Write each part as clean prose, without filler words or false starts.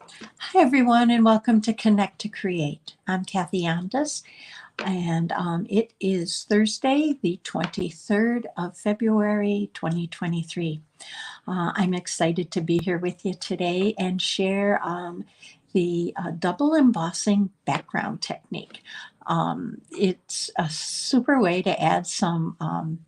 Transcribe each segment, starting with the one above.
Hi, everyone, and welcome to Connect to Create. I'm Kathy Ondas, and it is Thursday, the 23rd of February, 2023. I'm excited to be here with you today and share the double embossing background technique. It's a super way to add some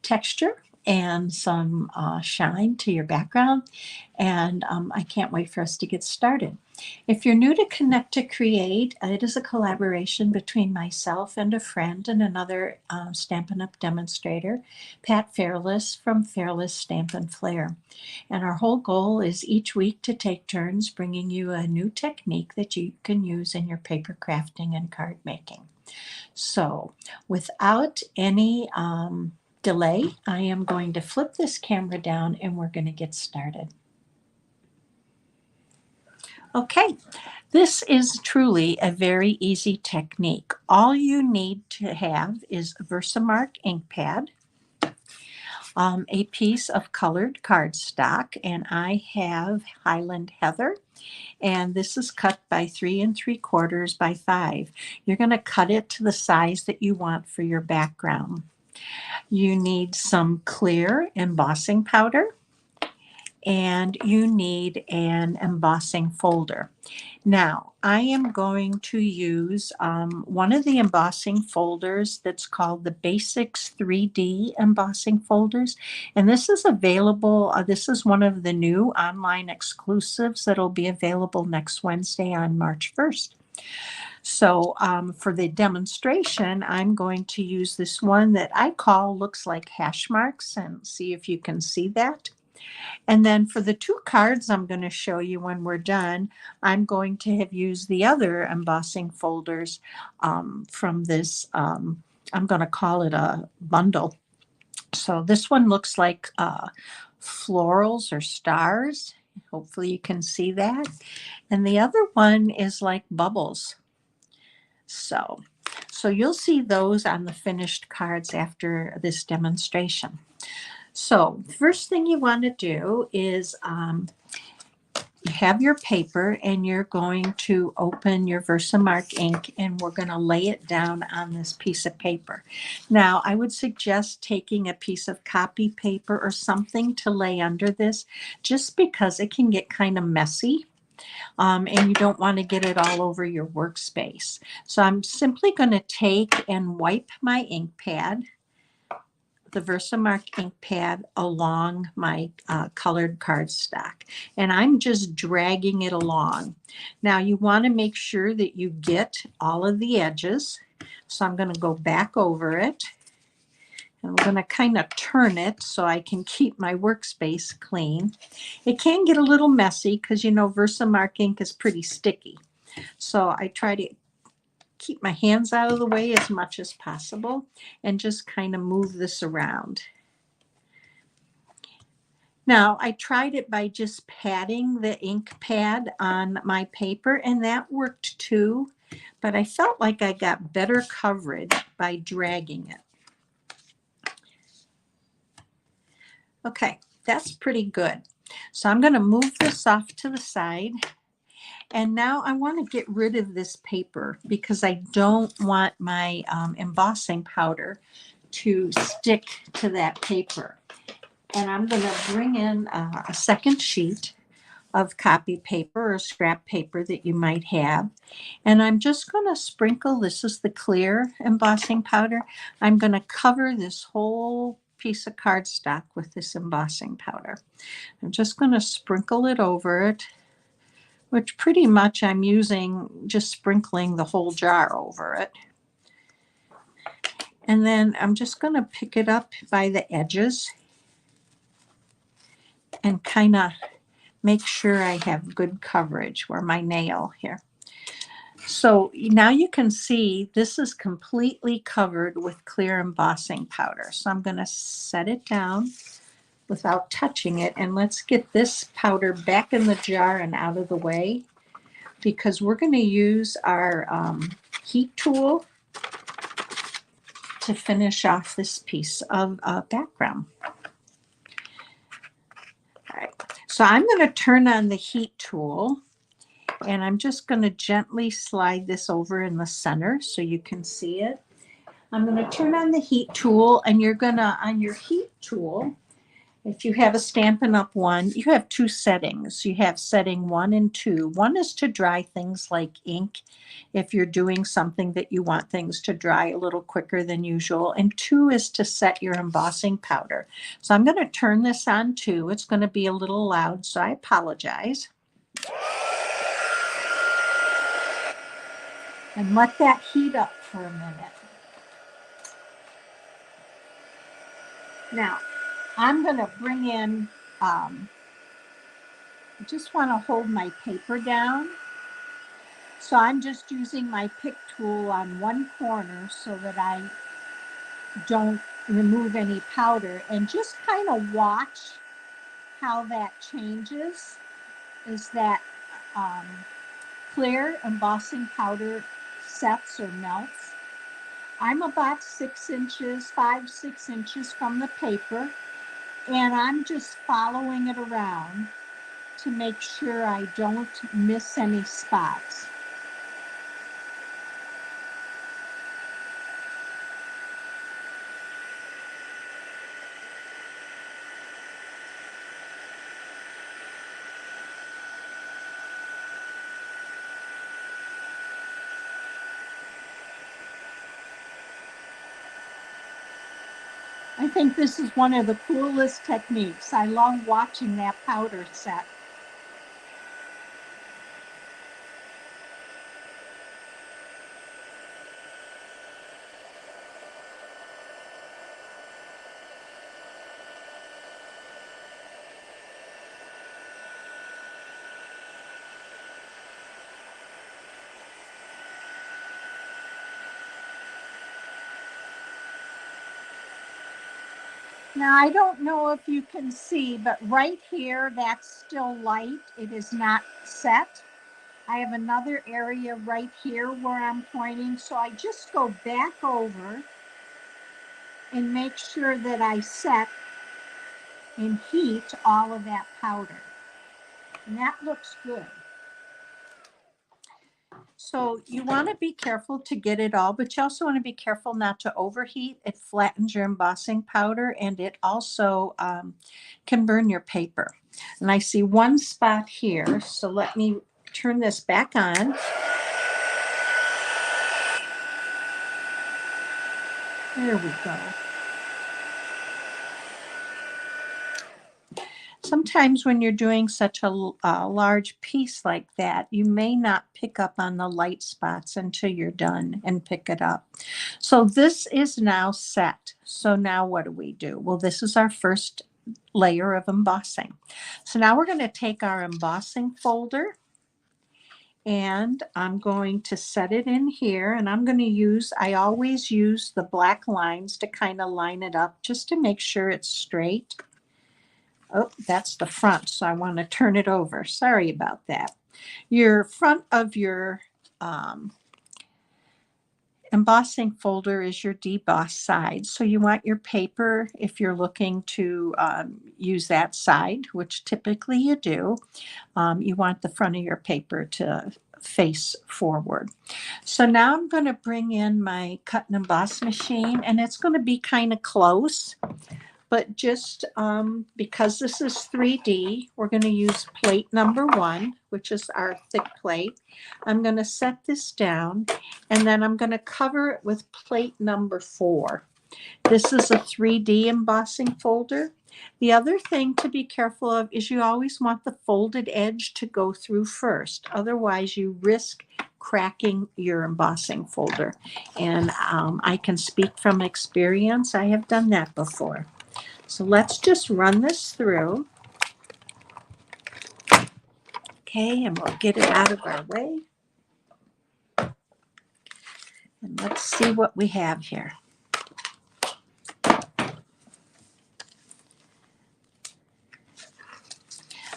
texture and some shine to your background. And I can't wait for us to get started. If you're new to Connect to Create, it is a collaboration between myself and a friend and another Stampin' Up! Demonstrator, Pat Fairless from Fairless Stamp and Flair. And our whole goal is each week to take turns bringing you a new technique that you can use in your paper crafting and card making. So without any delay, I am going to flip this camera down and we're going to get started. Okay, this is truly a very easy technique. All you need to have is a Versamark ink pad, a piece of colored cardstock, and I have Highland Heather, and this is cut by 3 3/4 by 5. You're going to cut it to the size that you want for your background. You need some clear embossing powder, and you need an embossing folder. Now, I am going to use one of the embossing folders that's called the Basics 3D embossing folders. And this is available, this is one of the new online exclusives that'll be available next Wednesday on March 1st. So for the demonstration, I'm going to use this one that I call looks like hash marks, and see if you can see that. And then for the 2 cards I'm going to show you when we're done, I'm going to have used the other embossing folders from this, I'm going to call it a bundle. So this one looks like florals or stars. Hopefully you can see that. And the other one is like bubbles. So you'll see those on the finished cards after this demonstration. So the first thing you want to do is you have your paper and you're going to open your Versamark ink and we're going to lay it down on this piece of paper. Now, I would suggest taking a piece of copy paper or something to lay under this, just because it can get kind of messy. And you don't want to get it all over your workspace. So I'm simply going to take and wipe my ink pad, the Versamark ink pad, along my colored cardstock, and I'm just dragging it along. Now you want to make sure that you get all of the edges. So I'm going to go back over it, and I'm going to kind of turn it so I can keep my workspace clean. It can get a little messy because, you know, Versamark ink is pretty sticky. So I try to keep my hands out of the way as much as possible and just kind of move this around. Now, I tried it by just patting the ink pad on my paper, and that worked too, but I felt like I got better coverage by dragging it. Okay, that's pretty good. So I'm going to move this off to the side. And now I want to get rid of this paper because I don't want my embossing powder to stick to that paper. And I'm going to bring in a second sheet of copy paper or scrap paper that you might have. And I'm just going to sprinkle, this is the clear embossing powder. I'm going to cover this whole piece of cardstock with this embossing powder. I'm just going to sprinkle it over it, which pretty much I'm using, just sprinkling the whole jar over it. And then I'm just going to pick it up by the edges and kind of make sure I have good coverage where my nail here. So now you can see this is completely covered with clear embossing powder. So I'm going to set it down without touching it, and let's get this powder back in the jar and out of the way, because we're going to use our heat tool to finish off this piece of background. All right, so I'm going to turn on the heat tool, And I'm just going to gently slide this over in the center so you can see it. I'm going to turn on the heat tool, and you're going to, on your heat tool, if you have a Stampin' Up! One, you have two settings. You have setting 1 and 2. 1 is to dry things like ink if you're doing something that you want things to dry a little quicker than usual. And 2 is to set your embossing powder. So I'm going to turn this on 2. It's going to be a little loud, so I apologize. And let that heat up for a minute. Now, I'm going to bring in, I just want to hold my paper down. So I'm just using my pick tool on one corner so that I don't remove any powder, and just kind of watch how that changes as that clear embossing powder sets or melts. I'm about 6 inches, 5-6 inches from the paper, and I'm just following it around to make sure I don't miss any spots. I think this is one of the coolest techniques. I love watching that powder set. Now, I don't know if you can see, but right here, that's still light. It is not set. I have another area right here where I'm pointing, so I just go back over and make sure that I set and heat all of that powder. And that looks good. So you want to be careful to get it all, but you also want to be careful not to overheat. It flattens your embossing powder, and it also can burn your paper. And I see one spot here, so let me turn this back on. There we go. Sometimes when you're doing such a large piece like that, you may not pick up on the light spots until you're done and pick it up. So this is now set. So now what do we do? Well, this is our first layer of embossing. So now we're going to take our embossing folder, and I'm going to set it in here, and I'm going to use, I always use the black lines to kind of line it up just to make sure it's straight. Oh, that's the front, so I want to turn it over. Sorry about that. Your front of your embossing folder is your deboss side. So you want your paper, if you're looking to use that side, which typically you do, you want the front of your paper to face forward. So now I'm going to bring in my cut and emboss machine, and it's going to be kind of close. But just because this is 3D, we're going to use plate number 1, which is our thick plate. I'm going to set this down, and then I'm going to cover it with plate number 4. This is a 3D embossing folder. The other thing to be careful of is you always want the folded edge to go through first. Otherwise, you risk cracking your embossing folder. And I can speak from experience. I have done that before. So let's just run this through. Okay, and we'll get it out of our way. And let's see what we have here.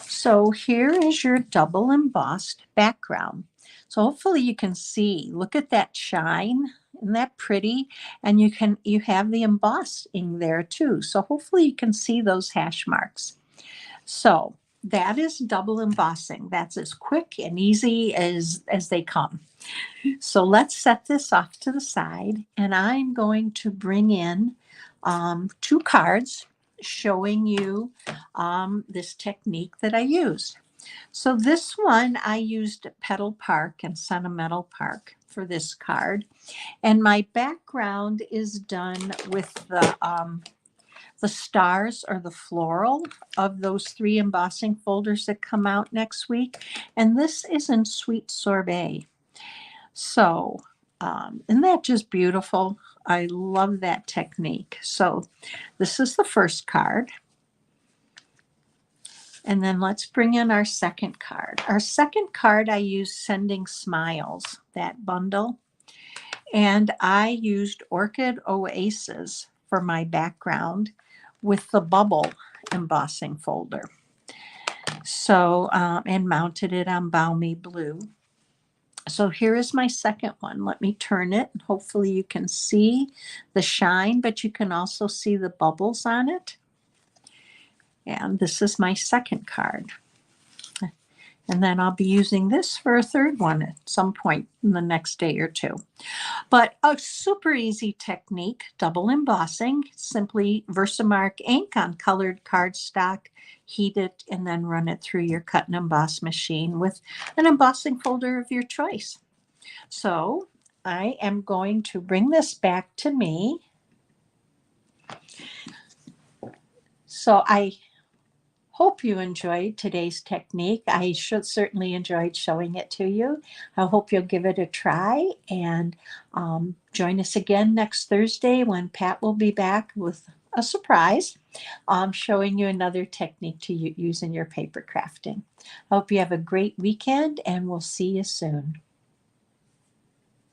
So here is your double embossed background. So hopefully you can see, look at that shine. Isn't that pretty? And you have the embossing there too. So hopefully you can see those hash marks. So that is double embossing. That's as quick and easy as they come. So let's set this off to the side, and I'm going to bring in two cards showing you this technique that I used. So this one I used Petal Park and Sentimental Park for this card, and my background is done with the stars or the floral of those 3 embossing folders that come out next week, and this is in Sweet Sorbet. So, isn't that just beautiful? I love that technique. So, this is the first card. And then let's bring in our second card. Our second card, I used Sending Smiles, that bundle. And I used Orchid Oasis for my background with the bubble embossing folder. So, and mounted it on Balmy Blue. So here is my second one. Let me turn it. Hopefully you can see the shine, but you can also see the bubbles on it. And this is my second card. And then I'll be using this for a third one at some point in the next day or two. But a super easy technique, double embossing, simply Versamark ink on colored cardstock, heat it, and then run it through your cut and emboss machine with an embossing folder of your choice. So I am going to bring this back to me. So I hope you enjoyed today's technique. I certainly enjoyed showing it to you. I hope you'll give it a try, and join us again next Thursday when Pat will be back with a surprise, showing you another technique to use in your paper crafting. I hope you have a great weekend, and we'll see you soon.